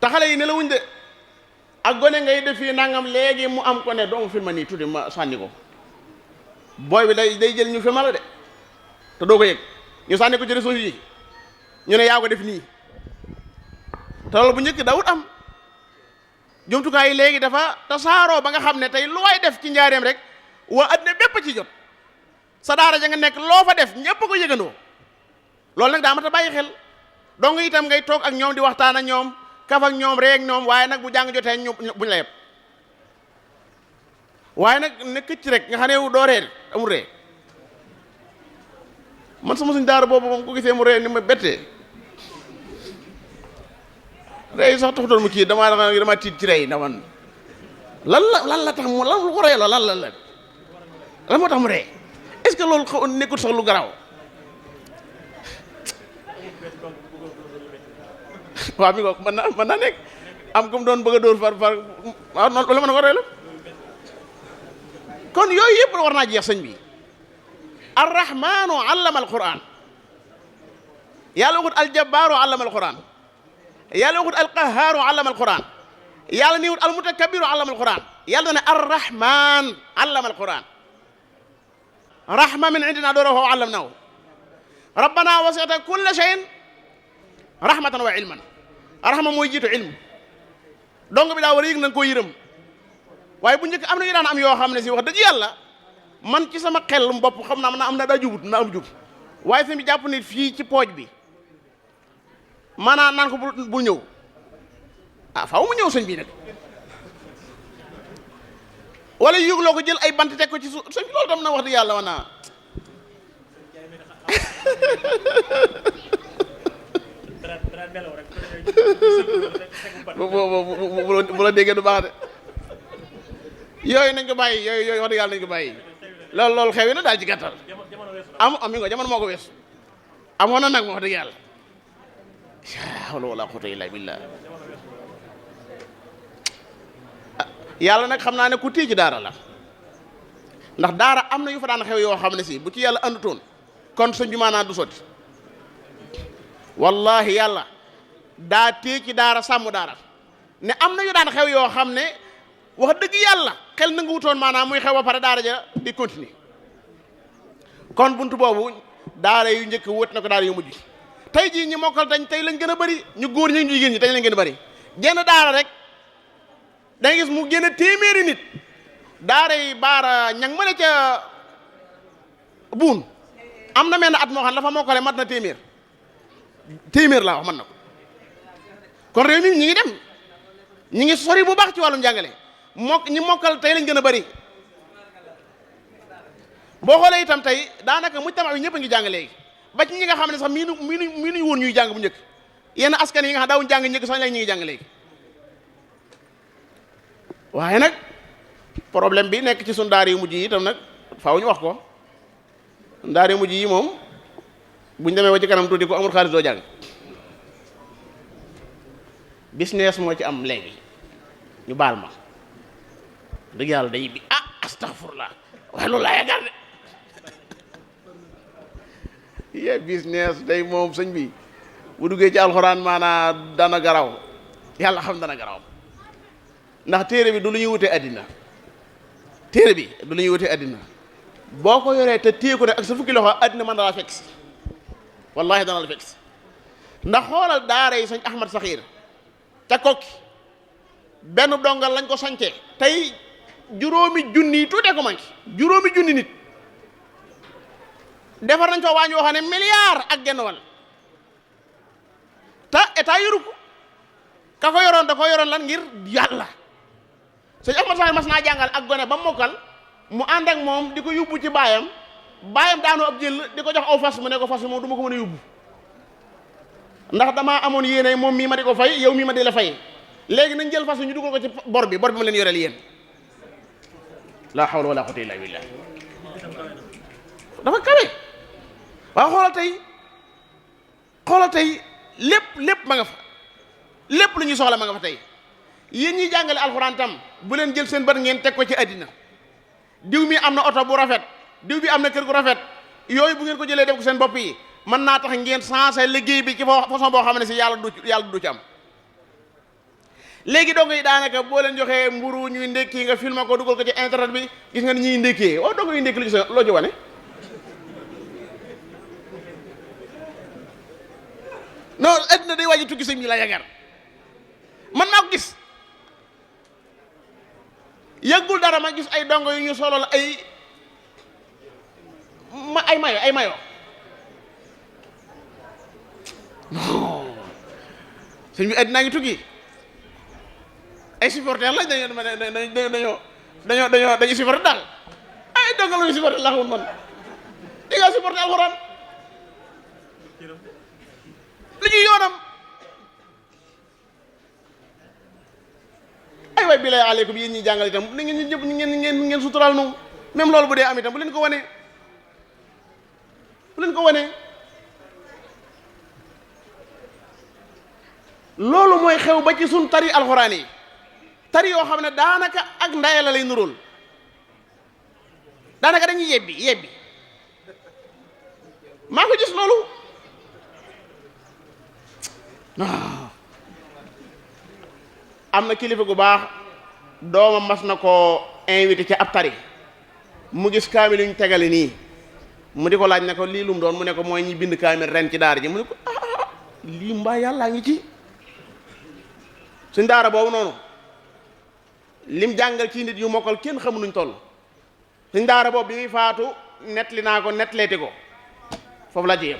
te xale yi ne la wuñ de ak gone ngay def fii nangam léegi mu am ko ne doomu filma nii tuddi ma sànni ko booy bi day jël ñu filma la de te doo ko yëg ñu sànni ko ci réseau yi ñu ne yaa ko def nii te loolu bu njëkk dawut am jumtukaay yi léegi dafa tasaaroo ba nga xam ne tey lu waay def ci njaareem rek waa adduna bépp ci jot sa daara ja nga nekk loo fa def ñépp ko yëgandoo loolu nag daa mat a bàyyi xel donc itam ngay toog ak ñoom di waxtaan ak ñoom kaf ak ñoom rek ñoom waaye nag bu jàng jotee buñ la yeb waaye nag ne këcc rek nga xam ne doo ree amul ree man sama suñ daara boobu moom ko gisee mu ree ni ma bettee rey sax taxutoon mu kii dama tiit ci rey ndax man lan la tax mu lan lu ko rey la lan moo tax mu rey est-ce que loolu xaw nekkul sax lu garaaw waaw mi ko mën na nekk am comme doon bëgg a dóor far waaw noonu la mën a ko rey la kon yooyu yëpp war naa jeex sëñ bi arrahmanu allama alquran yàlla waxut aljabaaru allama alquran yàlla waxut alqahaaru allama alquran yàlla niwut almutakabiru allama alquran yàlla ne arrahman allama alquran rahma min indina dooroho allamnahu rabbana wasi'ta kulla shay'in rahmatan wa ilman rahma mooy jiitu ilm donc bi daa war a yëg na nga koo yërëm waaye bu njëkk am na yu daan am yoo xam ne si wax dëgg yàlla man ci sama xel bopp xam naa am na daa jubut na am jub waaye fi mu jàpp nit fii ci pooj bi maanaam naan ko bul ñëw faaw mu ñëw sëñ bi nag wala yëgloo ko jël ay bant teg ko ci suuf sëñ bi loolu tam na wax dëgg yàlla wan naa bu la déggee du baax de yooyu nañ ko bàyyi yooyu wax dëgg yàlla nañ ko bàyyi loolu xew yi na daal ci gàttal am mi nga jamono moo ko wees amoon na nag wax dëgg yàlla hawla wala quwwata illa billah yàlla nag xam naa ne ku téye ci daara la ndax daara am na yu fa daan xew yoo xam ne si bu ci yàlla àndutoon kon sëñ bi maanaam du sotti wallahi yàlla daa téye ci daara sàmm daara ne am na yu daan xew yoo xam ne wax dëgg yàlla xel na nga wutoon maanaam muy xew ba pare daara ja di continuer kon buntu boobu daara yu njëkk wët na ko daara yu mujj tey jii ñi mokkal dañ tey lañ gën a bëri ñu góor ñi ñu jigéen ñi tey lañ gën a bëri genn daara rek da ngay gis mu génn téeméeri nit daara yi baara ñang ma ne ca buun am na menn at moo xam la fa mokkale mat na téeméer laa wax mën na ko kon réew mi ñi ngi dem ñi ngi sori bu baax ci wàllum njàngale ñi mokkal tey lañ gën a bëri boo xoolee itam tey daanaka mujtama yi ñëpp a ngi jàng léegi ba ci ñi nga xam ne sax miinuñ woon ñuy jàng bu njëkk yenn askan yi nga xam daawuñ jàng njëkk sax léegi ñu ngi jàng léegi waaye nag problème bi nekk ci sun daara yu mujj yi itam nag faaw ñu wax ko daara yu mujj yi moom buñ demee ba ci kanam tuuti ko amul xaalis doo jàng business moo ci am léegi ñu baal ma dëgg yàlla day bi astaghfirullah waaye loolu laa yaakaar de yee business day moom sëñ bi bu duggee ci alxuraan maanaa dana garaw yàlla xam dana garaw ndax téere bi du lu ñuy wutee àddina téere bi du lu ñuy wutee àddina boo ko yoree te téye ko ne ak sa fukki loxo àddina man dana la fekk si wallahi dana la fekk si ndax xoolal daara yi sëñ Ahmad Saxiir ca kokki benn dongal lañ ko sañcee tey juróomi junni tuutee ko manqué juróomi junni nit defar nañ fa waañ woo xam ne milliard ak genn wàll te état yoru ko ka ko yoroon da ko yoroon lan ngir yàlla sëñ Ahmad Saxiir mas naa jàngal ak gone ba mokkal mu ànd ak moom di ko yóbbu ci baayam daanoo ab jël di ko jox aw fas mu ne ko fas moom du ma ko mën a yóbbu ndax damaa amoon yéene moom mii ma di ko fay yow mii ma di la fay léegi nañ jël fas ñu dugal ko ci bor bi ma leen yoreel yéen la hawla wala quwwata illa billah dafa kawe waaw xoolal tey lépp ma nga fa lépp lu ñuy soxla ma nga fa tey yéen ñuy jàngale alxuraan tam bu leen jël seen bët ngeen teg ko ci àddina diw mi am na oto bu rafet diw bi am na kër gu rafet yooyu bu ngeen ko jëlee def ko seen bopp yi mën naa tax ngeen sensé liggéey bi ci façon boo xam ne si yàlla du ci am léegi dongo yi daanaka boo leen joxee mburu ñuy ndékki nga filma ko dugal ko ci internet bi gis nga ni ñuy ndékkee waaw dongo yi ndékki lu ci loo ci wane non adduna day waji tukki sëñ bi la yagar man maa ko gis yëggul dara ma gis ay dongo yu ñu solo la ay mayo non sëñ bi adduna ngi tukki ay supporter lañ dañuy supporter daal ay dongo la ñu supporter la xamul man di nga supporter alxuraan lu ñuy yoonam ay waay billahi aleykum yéen ñi jàngal itam na ngeen ñëpp ngeen suturaal nu même loolu bu dee am itam bu leen ko wane loolu mooy xew ba ci sun tari alxuraan yi tari yoo xam ne daanaka ak ndaye la lay nuróol daanaka dañuy yebbi maa ko gis loolu am na kilifa gu baax doomam mas na ko invité ci ab tari mu gis kaamil yu ñu tegale nii mu di ko laaj ne ko lii lum doon mu ne ko mooy ñi bind kaamil ren ci daara ji mu ne ko lii mbaa yàllaa ngi ci suñ daara boobu noonu lim jàngal ci nit yu mokkal kenn xamu nuñ toll suñ daara boobu bi muy faatu nettali naa ko nettaleeti ko foofu laa ci yem